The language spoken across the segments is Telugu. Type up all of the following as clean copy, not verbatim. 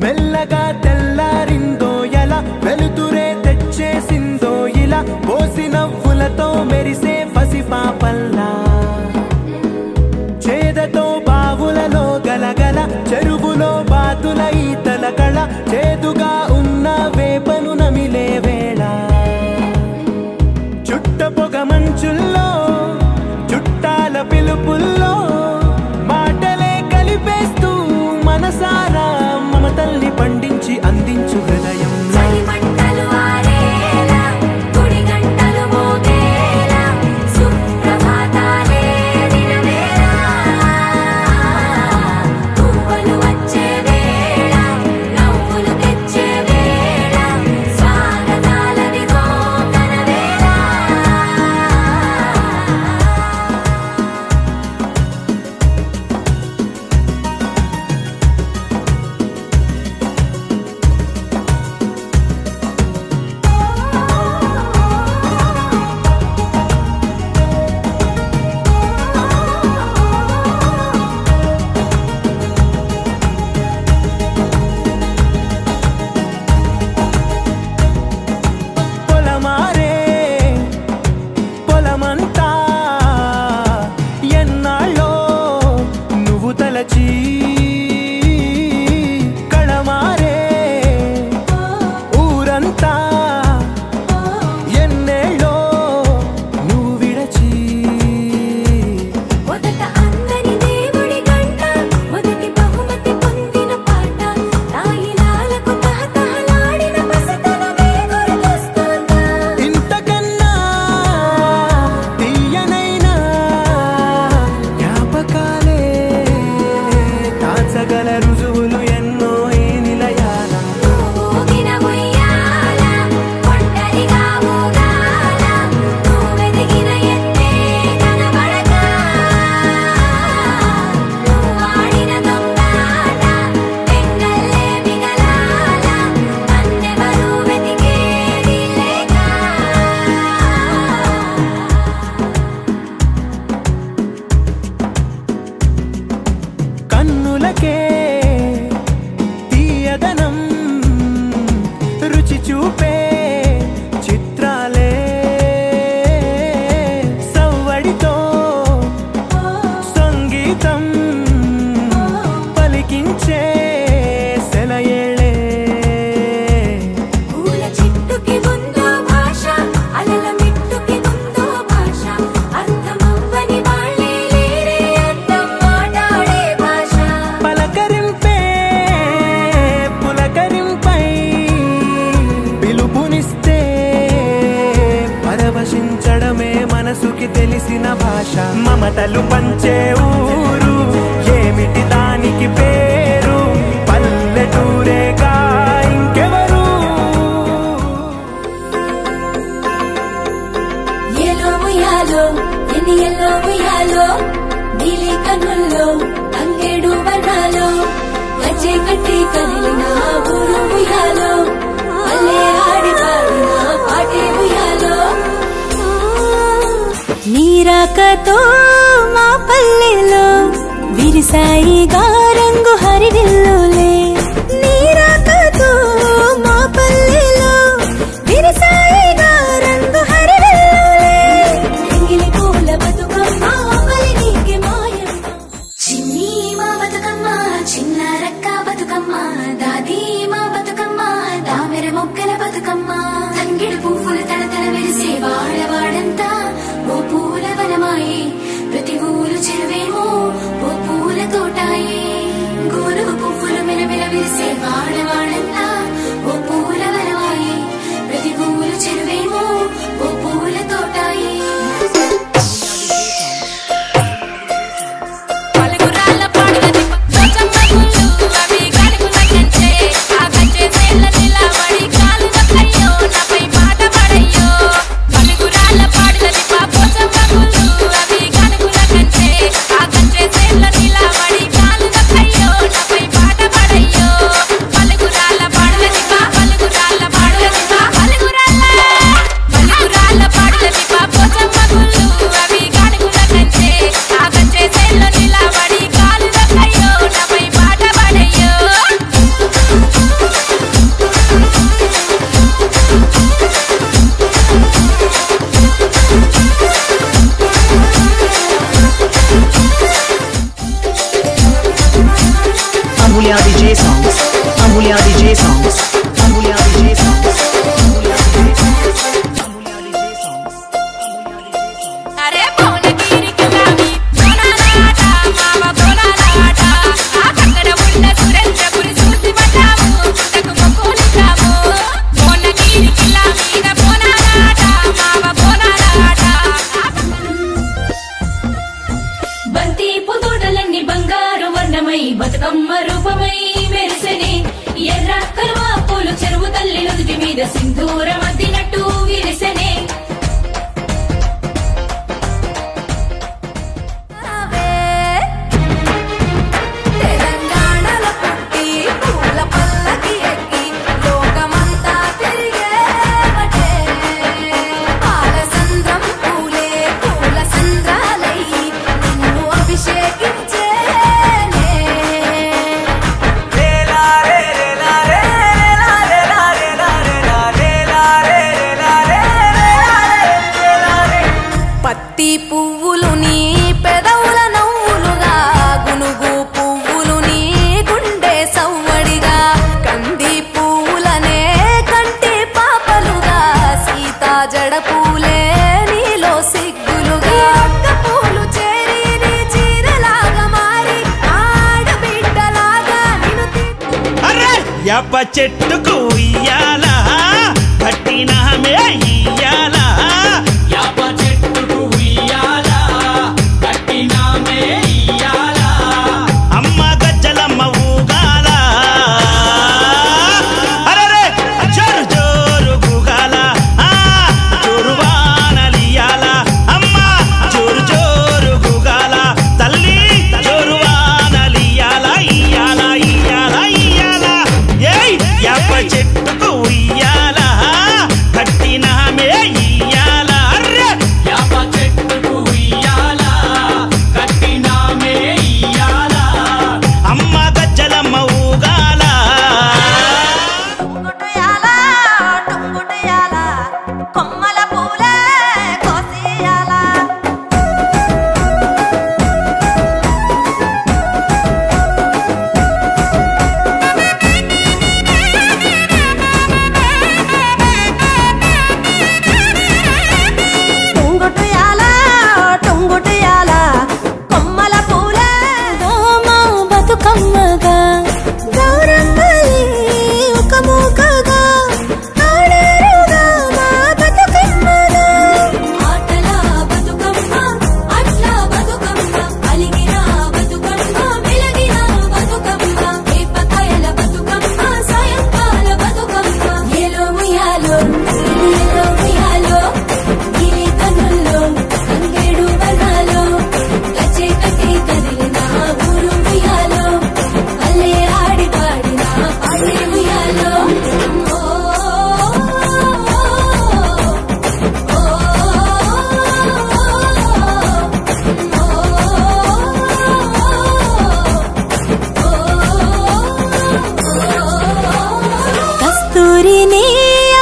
మెల్లగా తెల్లారిందో ఎలా వెలుతురే తెచ్చేసిందో ఇలా పోసి నవ్వులతో మెరిసే పసిపాపల్లా చేదతో బావులలో గలగల చెరువులో బాతుల ఈతల కళ చేదుగా ఉన్న వేపను నమిలే వేళ చుట్ట పొగ మంచుల్లో చుట్టాల పిలుపుల్లో మాటలే కలిపేస్తూ మనసారా మమతల్ని పండించి అందించు హృదయం కళమారే ఊరంతా ఎన్నేళ్ళో నువ్వు విడచి మొదట అందని దేవుడి గంట మొదటి బహుమతి పొందిన పాట తాయిలాలకు తహతహలాడిన పసితనమే గుర్తొస్తుందా ఇంతకన్నా తీయనైనా జ్ఞాపకాలే దాచగల రుజువులు ఎన్నో ఈ నిలయాల ఊగిన ఉయ్యాల ఒంటరిగా ఊగాల నువ్వెదిగిన ఎత్తే కనబడక నువ్వాడిన దొంగాట పెంగల్లే మిగలాల నన్నెవరూ వెతికేది లేక కన్నులకే తీయదనం రుచి చూపే చిత్రాలే సవ్వడితో సంగీతం పలికించే సెలయేళే పూల చిట్టుకి ఉందో భాష అలల మిట్టుకి ఉందో భాష అర్థమవ్వని వాళ్ళే లేరే అందం మాట్లాడే భాష పలకరింపే పులకరింపై పిలుపునిస్తే పరవశించడమే మనసుకి తెలిసిన భాష మమతలు పంచే ఊరు ఏమిటి దానికి పేరు పల్లెటూరేగా ఇంకెవరు ఎలో ఉయ్యాలో ఎన్ని ఎల్లో ఉయ్యాలో నీలి కన్నుల్లో అంగేడు వర్ణాలో గజ్జె కట్టి కదిలిన ఊరు ఉయ్యాలో అల్లే ఆడి పాడిన పాటే ఉయ్యాలో నీరాకతో మా పల్లెలో విరిసాయిగా రంగు హరివిల్లులే నీరాకతో మా పల్లెలో విరిసాయిగా రంగు హరివిల్లులే ఎంగిలి పూల బతుకమ్మ బలి నీకే మాయమ్మ చిన్ని మా బతుకమ్మ చిన్న రక్క బతుకమ్మ దాది మా బతుకమ్మ దామెర మొక్కల బతుకమ్మ తంగిడి పువ్వులు తడతడ వెలిసే వాడవాడంతా ఓ పూల వనమాయే ప్రతి ఊరు చెరువేమో ఓ పూల తోటాయే గోరు పువ్వుల పూలే నీలో సిగ్గులుగా ఒక్క పూలు చేరి నీ చీరలాగా మారి ఆడబిడ్డలాగా నిన్ను అరే యాప చెట్టుకు ఉయ్యాలా కట్టినామే ఇయ్యాలా యాప చెట్టుకు ఉయ్యాలా కట్టినామే ఇయ్యాలా అమ్మ గజ్జలమ్మ ఊగాల అరే జోరు జోరు గుగాల జోరు వానలియాల అమ్మ జోరు జోరు గుగాల తల్లి జోరు వానలియాల ఇయ్యాల ఇయ్యాల ఇయ్యాల ఏయ్ యాప చెట్టుకు ఉయ్యాల కట్టినామే ఇయ్యాల అర్రే యాప చెట్టుకు ఉయ్యాలా కట్టినామే ఇయ్యాలా అమ్మ గజ్జలమ్మ ఊగాల టుంగుటయాలా టుంగుటయాలా కొమ్మల పూలే కోసియాలా టుంగుటయాలా టుంగుటయాలా కొమ్మల పూలే మా బతుకమ్మగా గౌరమ్మలి ఒక మూకగా ఆడారుగా మా బతుకమ్మగా ఆటల బతుకమ్మ అట్ల బతుకమ్మ అలిగిన బతుకమ్మ వెలిగిన బతుకమ్మ వేపకాయల బతుకమ్మ సాయంకాల బతుకమ్మ ఎలో ముయాలో గిలి కన్నుల్లో అంగేడు వర్ణాలో గచ్చే కట్టి కదిలిన ఊరు ముయాలో అల్లే ఆడి పాడిన పాడే ముయాలో కస్తూరిని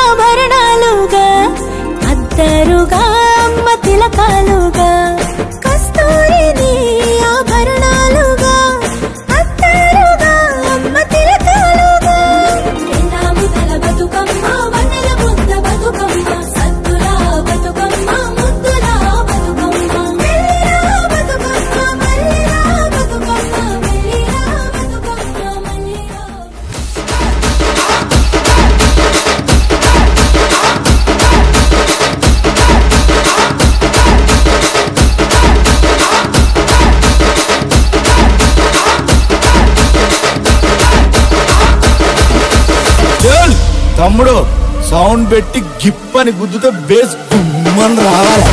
ఆభరణాలుగా అద్దరుగా అమ్మ తిలకాలుగా కస్తూరిని ఆభరణాలుగా అద్దరుగా అమ్మ తిలకాలుగా ముద్దల బతుకమ్మ వన్నెల ముద్ద బతుకమ్మ సత్తుల బతుకమ్మ ముద్దుల బతుకమ్మ మెల్లిరా బతుకమ్మ మల్లిరా బతుకమ్మ మెల్లిరా బతుకమ్మ మల్లిరా తమ్ముడు సౌండ్ పెట్టి గిప్ అని గుద్దుతే బేస్ గుమ్మని రావాలి.